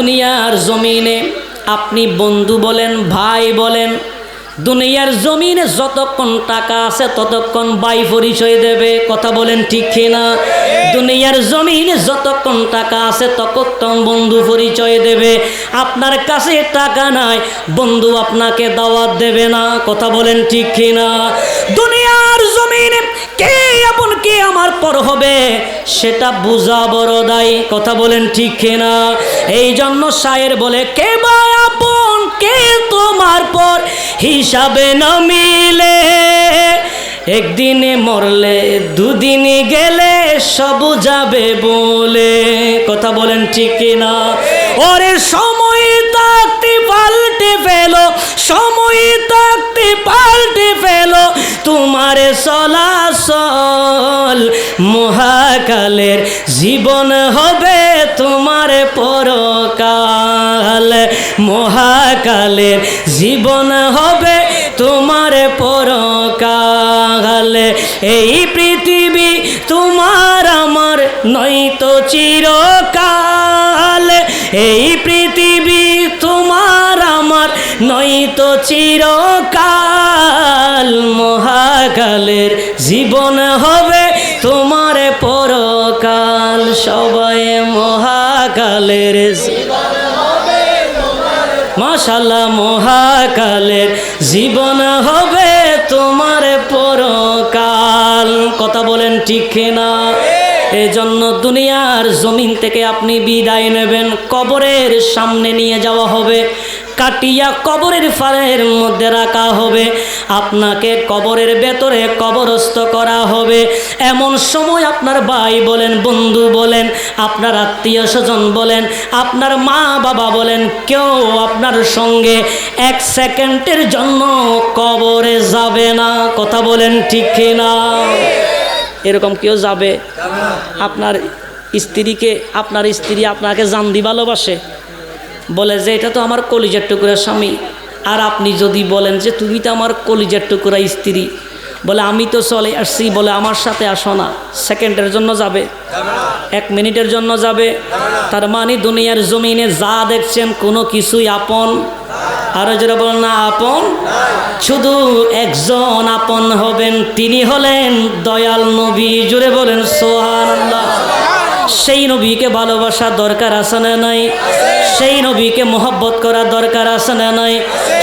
দুনিয়ার জমিনে আপনি বন্ধু বলেন, ভাই বলেন, দুনিয়ার জমিনে যতক্ষণ টাকা আছে ততক্ষণ ভাই পরিচয় দেবে। কথা বলেন ঠিক কিনা? দুনিয়ার জমিনে যতক্ষণ টাকা আছে ততক্ষণ বন্ধু পরিচয় দেবে। আপনার কাছে টাকা নাই, বন্ধু আপনাকে দাওয়াত দেবে না। কথা বলেন ঠিক কিনা? দুনিয়ার জমিনে কে আপন কে আমার পর হবে সেটা বুঝা বড় দায়। কথা বলেন ঠিক কিনা? এই জন্য শায়ের বলে, কে বা আপন কে তোমার পর হিসাবে না মিলে, একদিনে মরলে দুদিনে গেলে সব যাবে বলে। কথা বলেন ঠিক কিনা? ওরে সময় থাকতে পাল্টে ফেলো, সময় থাকতে পাল্টে ফেলো তোমার চলাচল, মহাকালের জীবন হবে তোমার পরকাল, মহাকালের জীবন হবে তোমার পরকাল। এই পৃথিবী তোমার আমার নয়তো চিরকাল, এই পৃথিবী তোমার আমার নয়তো চিরকাল, মহাকালের জীবন হবে তোমার পরকাল। সবাই মহাকালের জীবন হবে, মাশাআল্লাহ, মহাকালের জীবন হবে তোমার পরকাল। কথা বলেন ঠিক কিনা? এজন্য দুনিয়ার জমিন থেকে আপনি বিদায় নেবেন, কবরের সামনে নিয়ে যাওয়া হবে, কাটিয়া কবরের ফারের মধ্যে রাখা হবে, আপনাকে কবরের ভেতরে কবরস্থ করা হবে। এমন সময় আপনার ভাই বলেন, বন্ধু বলেন, আপনার আত্মীয় স্বজন বলেন, আপনার মা বাবা বলেন, কেউ আপনার সঙ্গে এক সেকেন্ডের জন্য কবরে যাবে না। কথা বলেন ঠিক কিনা? এরকম কেউ যাবে? আপনার স্ত্রীকে, আপনার স্ত্রী আপনাকে জান দি ভালোবাসে, বলে যে এটা তো আমার কলিজার টুকরা স্বামী, আর আপনি যদি বলেন যে তুমি তো আমার কলিজার টুকরা স্ত্রী, বলে আমি তো চলে আসছি, বলে আমার সাথে আসো না, সেকেন্ডের জন্য যাবে? এক মিনিটের জন্য যাবে? তার মানে দুনিয়ার জমিনে যা দেখছেন কোনো কিছুই আপন, আরো যারা বলেন না আপন, শুধু একজন আপন হবেন, তিনি হলেন দয়াল নবী। জুড়ে বলেন সুবহানাল্লাহ। সেই নবীকে ভালোবাসা দরকার আছে না নাই? সেই নবীকে মহব্বত করা দরকার আছে না নাই?